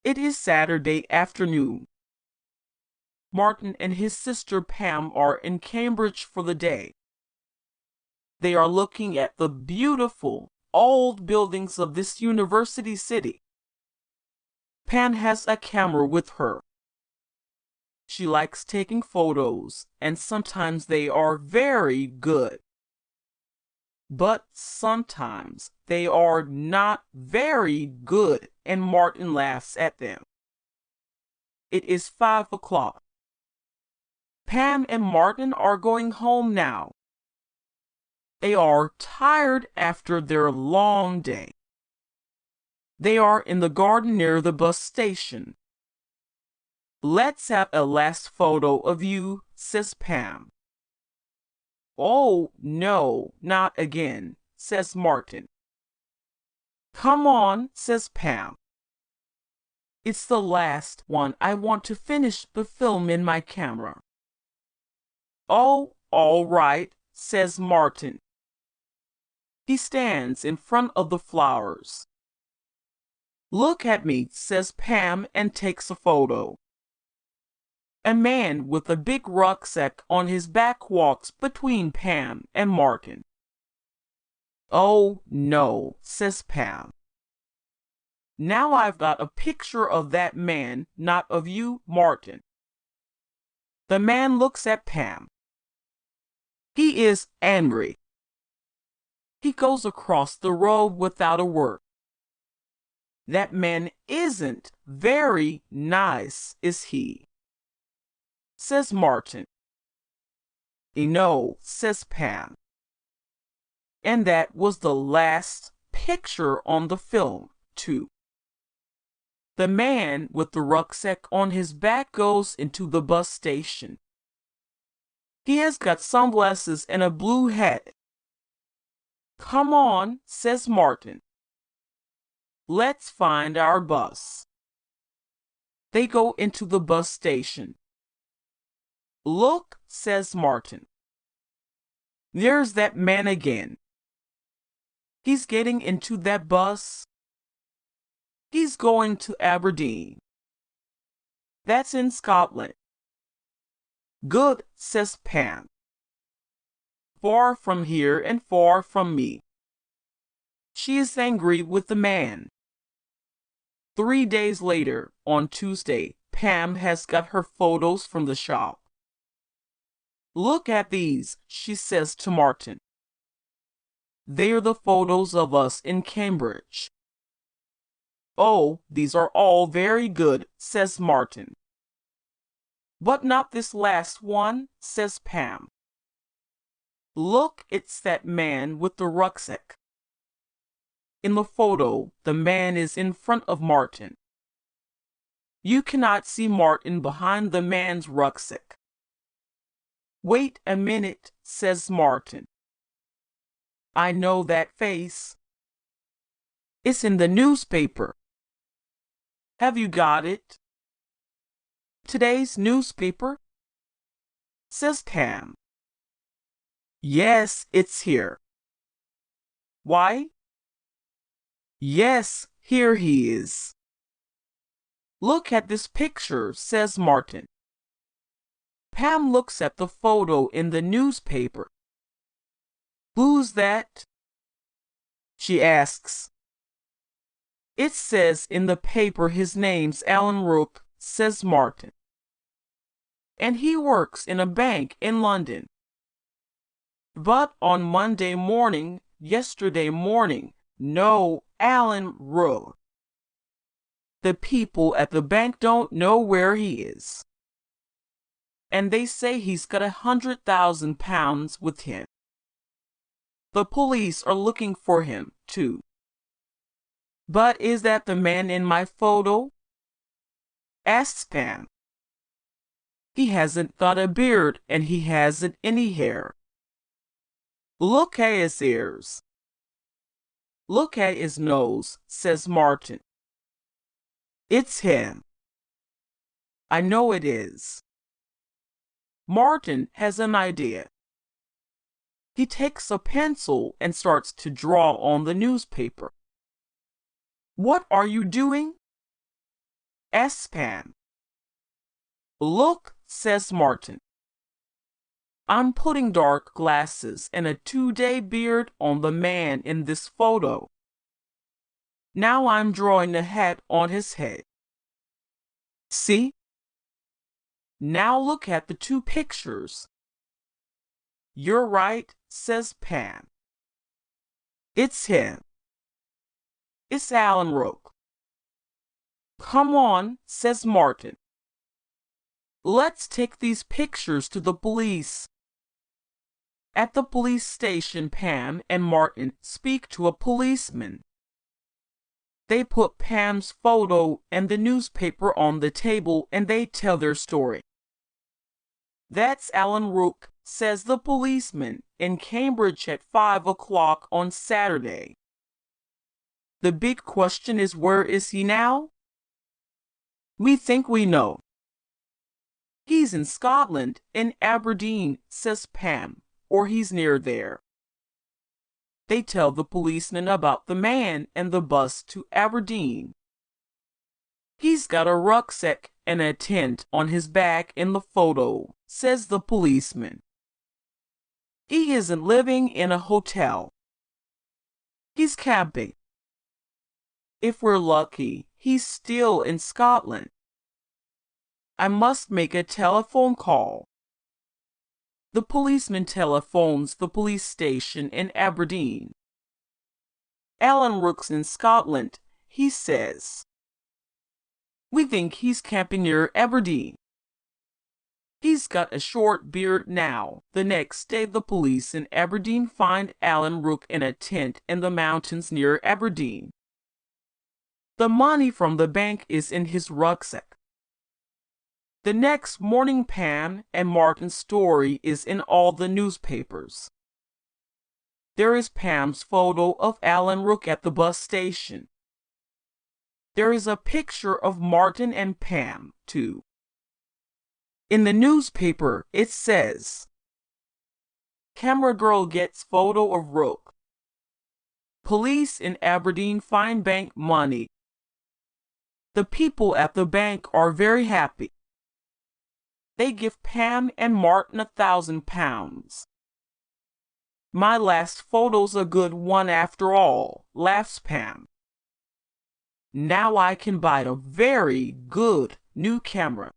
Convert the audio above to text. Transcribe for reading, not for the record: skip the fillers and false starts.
It is Saturday afternoon. Martin and his sister Pam are in Cambridge for the day. They are looking at the beautiful, old buildings of this university city. Pam has a camera with her. She likes taking photos, and sometimes they are very good. But sometimes they are not very good, and Martin laughs at them. It is 5 o'clock. Pam and Martin are going home now. They are tired after their long day. They are in the garden near the bus station. "Let's have a last photo of you," says Pam. "Oh, no, not again," says Martin. "Come on," says Pam. "It's the last one. I want to finish the film in my camera." "Oh, all right," says Martin. He stands in front of the flowers. "Look at me," says Pam, and takes a photo. A man with a big rucksack on his back walks between Pam and Martin. "Oh, no," says Pam. "Now I've got a picture of that man, not of you, Martin." The man looks at Pam. He is angry. He goes across the road without a word. "That man isn't very nice, is he?" says Martin. "No," says Pam. And that was the last picture on the film, too. The man with the rucksack on his back goes into the bus station. He has got sunglasses and a blue hat. "Come on," says Martin. "Let's find our bus." They go into the bus station. "Look," says Martin. "There's that man again. He's getting into that bus. He's going to Aberdeen. That's in Scotland." "Good," says Pam. "Far from here and far from me." She is angry with the man. 3 days later, on Tuesday, Pam has got her photos from the shop. "Look at these," she says to Martin. "They're the photos of us in Cambridge." "Oh, these are all very good," says Martin. "But not this last one," says Pam. "Look, it's that man with the rucksack." In the photo, the man is in front of Martin. You cannot see Martin behind the man's rucksack. "Wait a minute," says Martin. "I know that face. It's in the newspaper." "Have you got it?" "Today's newspaper?" says Pam. "Yes, it's here." "Why?" "Yes, here he is." "Look at this picture," says Martin. Pam looks at the photo in the newspaper. "Who's that?" she asks. "It says in the paper his name's Alan Rook," says Martin. "And he works in a bank in London." But on yesterday morning, no Alan Rook. The people at the bank don't know where he is. And they say he's got £100,000 with him. The police are looking for him, too. "But is that the man in my photo?" asks Pam. "He hasn't got a beard and he hasn't any hair." "Look at his ears." "Look at his nose," says Martin. "It's him." "I know it is." Martin has an idea. He takes a pencil and starts to draw on the newspaper. "What are you doing?" asks Pam. Look, says Martin. I'm putting dark glasses and a 2-day beard on the man in this photo. Now I'm drawing a hat on his head. See? Now look at the 2 pictures. You're right, says Pam. It's him. It's Alan Rook. Come on, says Martin. Let's take these pictures to the police. At the police station, Pam and Martin speak to a policeman. They put Pam's photo and the newspaper on the table and they tell their story. That's Alan Rook, says the policeman, in Cambridge at 5 o'clock on Saturday. The big question is, where is he now? We think we know. He's in Scotland, in Aberdeen, says Pam, or he's near there. They tell the policeman about the man and the bus to Aberdeen. He's got a rucksack and a tent on his back in the photo, says the policeman. He isn't living in a hotel. He's camping. If we're lucky, he's still in Scotland. I must make a telephone call. The policeman telephones the police station in Aberdeen. Alan Rook's in Scotland, he says. We think he's camping near Aberdeen. He's got a short beard now. The next day, the police in Aberdeen find Alan Rook in a tent in the mountains near Aberdeen. The money from the bank is in his rucksack. The next morning, Pam and Martin's story is in all the newspapers. There is Pam's photo of Alan Rook at the bus station. There is a picture of Martin and Pam, too. In the newspaper, it says, "Camera girl gets photo of Rook. Police in Aberdeen find bank money. The people at the bank are very happy. They give Pam and Martin £1,000. My last photo's a good one after all," laughs Pam. Now I can buy a very good new camera.